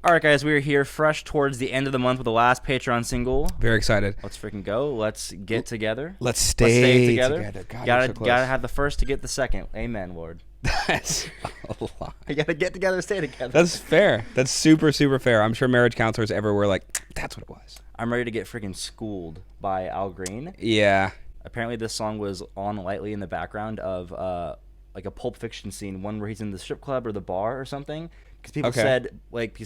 All right, guys, we are here fresh towards the end of the month with the last Patreon single. Very excited. Let's freaking go. Let's get together. Let's stay together. God, gotta have the first to get the second. Amen, Lord. That's a lot. You gotta get together, stay together. That's fair. That's super, super fair. I'm sure marriage counselors everywhere like, that's what it was. I'm ready to get freaking schooled by Al Green. Yeah. Apparently, this song was on lightly in the background of like a Pulp Fiction scene, one where he's in the strip club or the bar or something. Because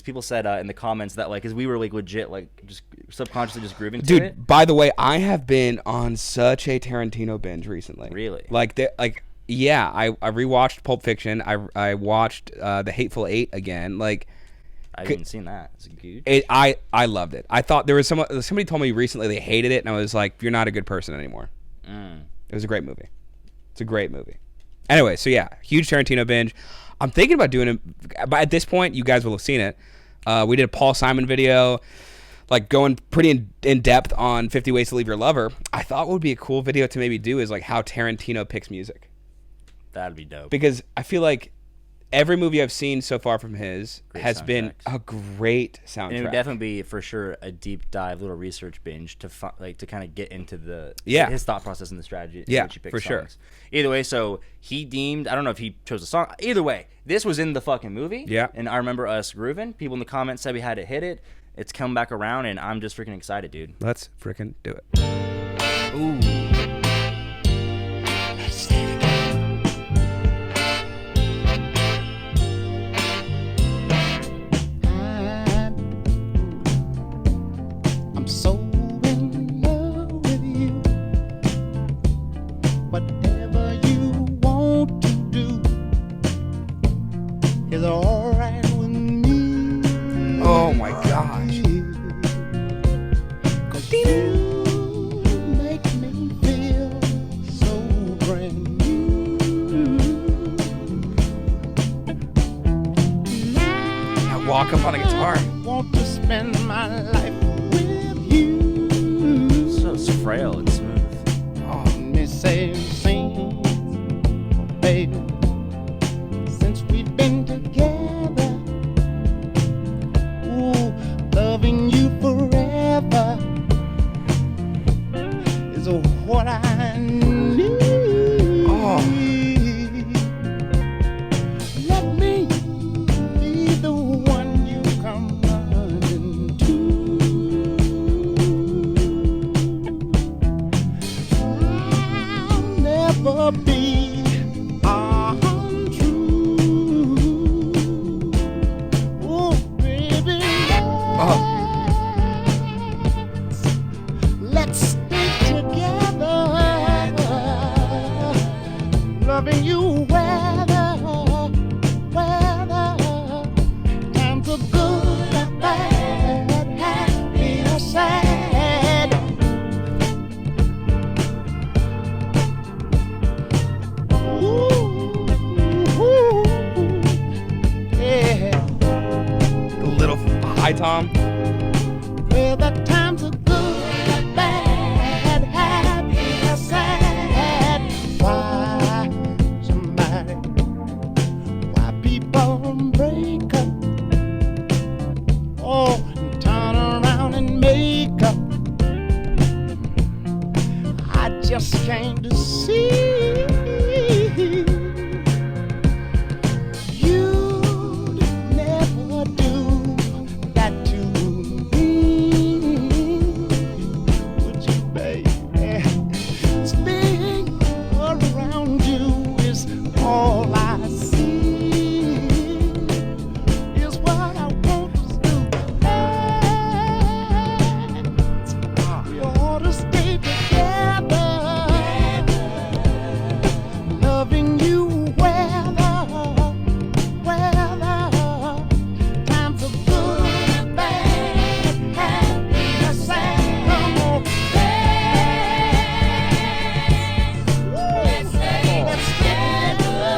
people said in the comments that like, cause we were like legit like just subconsciously just grooving to it. Dude, by the way, I have been on such a Tarantino binge recently. Really? Yeah, I rewatched Pulp Fiction. I watched The Hateful Eight again. Like, I haven't seen that. It's huge. I loved it. I thought there was somebody told me recently they hated it, and I was like, you're not a good person anymore. It was a great movie. It's a great movie. Anyway, so yeah, huge Tarantino binge. I'm thinking about doing it, but at this point, you guys will have seen it. We did a Paul Simon video, like going pretty in depth on 50 Ways to Leave Your Lover. I thought what would be a cool video to maybe do is like how Tarantino picks music. That'd be dope. Because I feel like every movie I've seen so far from his has been a great soundtrack. And it would definitely be for sure a deep dive, little research binge to kind of get into his thought process and the strategy. Yeah, which he picks for sure. Songs. Either way, so he deemed, I don't know if he chose a song. Either way, this was in the fucking movie. Yeah. And I remember us grooving. People in the comments said we had to hit it. It's come back around, and I'm just freaking excited, dude. Let's freaking do it. Ooh. Oh my gosh. Walk up on a guitar. Want to spend my life with you. So it's frail and smooth. Oh, me say sing, baby. Since we've been together, ooh, loving you forever is what I need. Oh. Let me be the one you come running to. I'll never be untrue. Oh, baby, let's stay together, loving you weather times are good and bad, happy or sad. Ooh, yeah. A little high tom. Well, the times are good and bad, happy or sad. Why people break up? Oh, and turn around and make up. I just can't see. You'd never do that to me, would you, baby? Staying around you is all I see. Is what I want to do. We ought to stay together, loving you weather. Times are good and bad, happy or sad. Come on, let's stay together,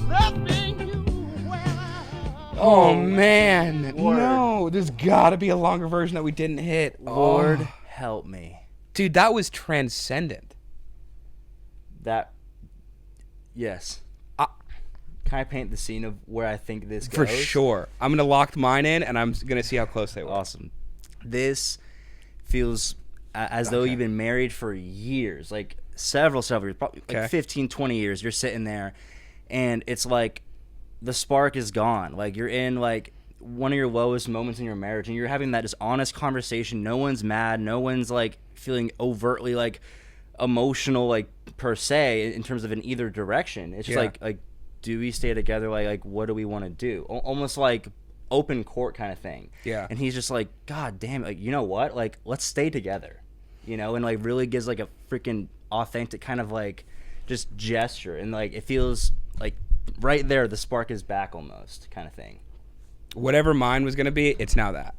loving you weather. Oh man. Lord. No, there's gotta be a longer version that we didn't hit. Lord, Oh. help me. Dude, that was transcendent. That, yes. Can I paint the scene of where I think this goes? For sure. I'm gonna lock mine in, and I'm gonna see how close they were. Awesome. This feels as though you've been married for years, like several years, probably like 15, 20 years. You're sitting there, and it's like the spark is gone. Like you're in like one of your lowest moments in your marriage, and you're having that just honest conversation. No one's mad. No one's like feeling overtly like emotional, like per se, in terms of in either direction. It's just like do we stay together? Like what do we want to do? Almost like open court kind of thing. Yeah. And he's just like, God damn it, like, you know what? Like, let's stay together. You know, and like really gives like a freaking authentic kind of like just gesture, and like it feels like right there the spark is back almost kind of thing. Whatever mine was gonna be, it's now that.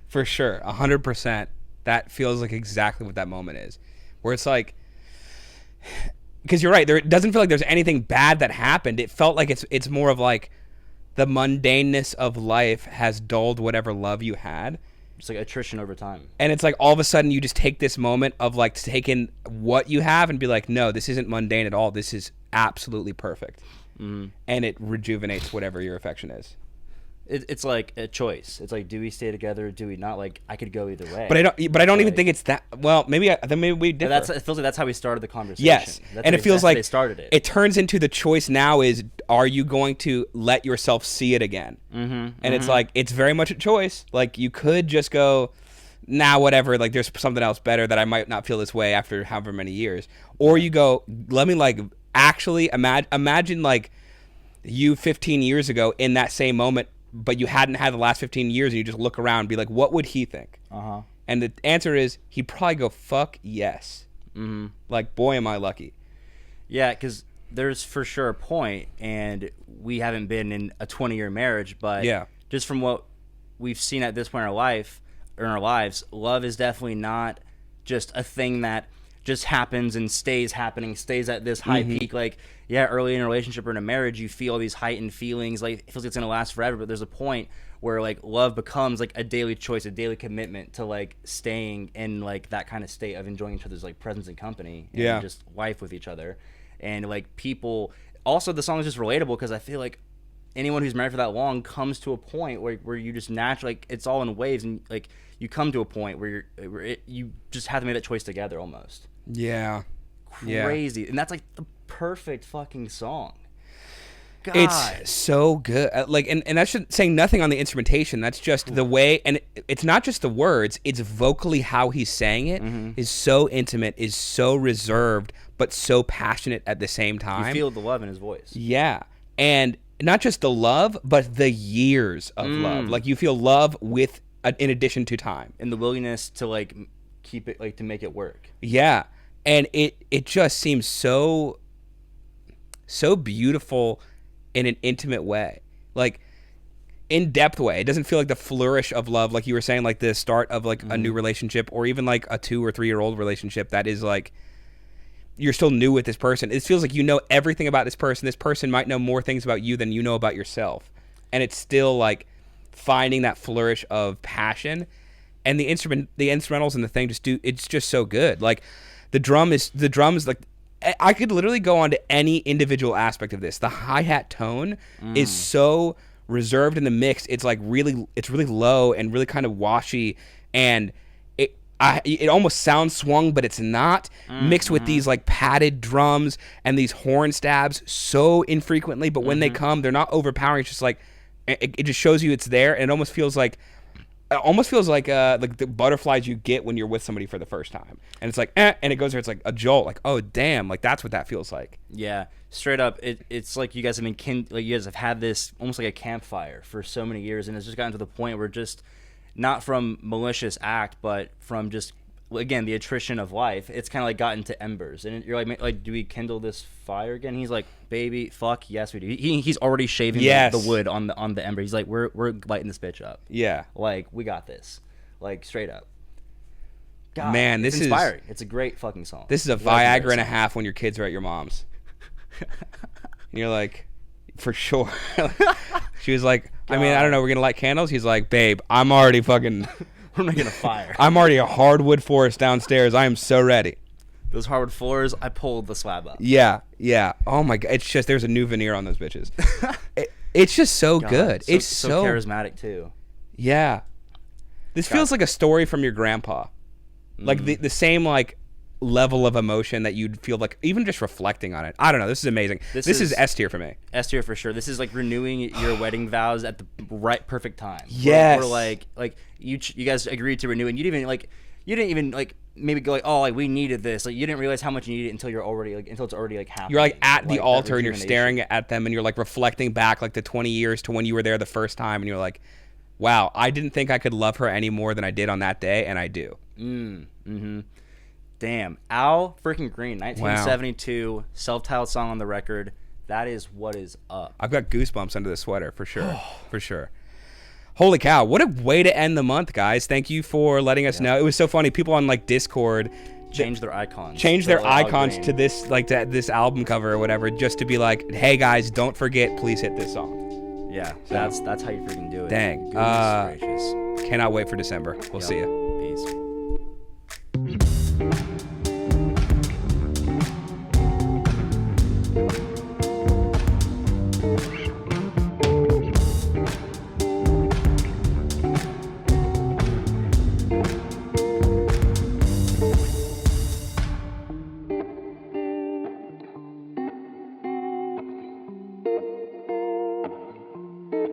For sure, 100%. That feels like exactly what that moment is, where it's like, because you're right, it doesn't feel like there's anything bad that happened. It felt like it's more of like the mundaneness of life has dulled whatever love you had. It's like attrition over time. And it's like all of a sudden you just take this moment of like to take in what you have and be like, no, this isn't mundane at all. This is absolutely perfect. Mm-hmm. And it rejuvenates whatever your affection is. It's like a choice. It's like, do we stay together or do we not? Like, I could go either way. But I don't even think it's that. Well, maybe we differ. It feels like that's how we started the conversation. Yes, and it feels like they started it. It turns into the choice now is, are you going to let yourself see it again? Mm-hmm, and it's like, it's very much a choice. Like, you could just go, nah, whatever. Like, there's something else better that I might not feel this way after however many years. Or you go, let me like actually imagine like you 15 years ago in that same moment, but you hadn't had the last 15 years, and you just look around and be like, what would he think? Uh-huh. And the answer is, he'd probably go, fuck yes. Mm-hmm. Like, boy, am I lucky. Yeah, because there's for sure a point, and we haven't been in a 20-year marriage, but just from what we've seen at this point in our lives, love is definitely not just a thing that just happens and stays happening, stays at this high peak. Like, yeah, early in a relationship or in a marriage, you feel these heightened feelings. Like, it feels like it's going to last forever, but there's a point where, like, love becomes, like, a daily choice, a daily commitment to, like, staying in, like, that kind of state of enjoying each other's, like, presence and company. And just life with each other. And, like, people... Also, the song is just relatable because I feel like anyone who's married for that long comes to a point where you just naturally... Like, it's all in waves, and, like, you come to a point where you just have to make that choice together almost. Yeah. Crazy. And that's like the perfect fucking song. God. It's so good. Like, and that's just saying nothing on the instrumentation. That's just the way, and it's not just the words, it's vocally how he's saying it is so intimate, is so reserved, but so passionate at the same time. You feel the love in his voice. Yeah. And not just the love, but the years of love. Like, you feel love with, in addition to time. And the willingness to, like, keep it, like, to make it work. Yeah. And it just seems so beautiful in an intimate way, like in-depth way. It doesn't feel like the flourish of love, like you were saying, like the start of like a new relationship, or even like a 2 or 3 year old relationship that is like you're still new with this person. It feels like you know everything about this person. This person might know more things about you than you know about yourself, and it's still like finding that flourish of passion. And the instrumentals and the thing it's just so good. Like the drums, like I could literally go on to any individual aspect of this. The hi-hat tone is so reserved in the mix. It's like really low and really kind of washy, and it almost sounds swung, but it's not. Mixed with these like padded drums and these horn stabs so infrequently, but when they come, they're not overpowering. It's just like it just shows you it's there, and it almost feels like the butterflies you get when you're with somebody for the first time, and it's like and it goes there. It's like a jolt, like, oh damn, like that's what that feels like. Yeah, straight up, it's like you guys have been you guys have had this almost like a campfire for so many years, and it's just gotten to the point where just not from malicious act, but from just, again, the attrition of life, it's kind of like gotten to embers, and you're like, do we kindle this fire again? He's like, baby, fuck yes we do. He's already shaving the wood on the ember. He's like, we're lighting this bitch up. Yeah, like we got this, like straight up. God, man, this is inspiring. It's a great fucking song. This is a Viagra and a half when your kids are at your mom's. And you're like, for sure. She was like, I mean, I don't know, we're gonna light candles. He's like, babe, I'm already fucking. We're making a fire. I'm already a hardwood forest downstairs. I am so ready. Those hardwood floors, I pulled the slab up. Yeah. Oh my god, it's just there's a new veneer on those bitches. It's just so God, good. It's so charismatic too. Yeah. This feels like a story from your grandpa. Like the same like level of emotion that you'd feel like even just reflecting on it. I don't know. This is amazing. This is S tier for me. S tier for sure. This is like renewing your wedding vows at the right perfect time. Yes. We're like you guys agreed to renew, and you didn't even maybe go like, oh, like we needed this. Like you didn't realize how much you needed it until it's already like happening. You're like at the altar and you're staring at them and you're like reflecting back like the 20 years to when you were there the first time and you're like, wow, I didn't think I could love her any more than I did on that day, and I do. Damn. Al freaking Green, 1972, self-titled song on the record. That is what is up. I've got goosebumps under the sweater for sure. For sure. Holy cow, what a way to end the month, guys. Thank you for letting us know. It was so funny. People on like Discord change their icons. To this like to this album cover or whatever, just to be like, hey guys, don't forget, please hit this song. Yeah, that's how you freaking do it. Dang. Goodness gracious. Cannot wait for December. We'll see you.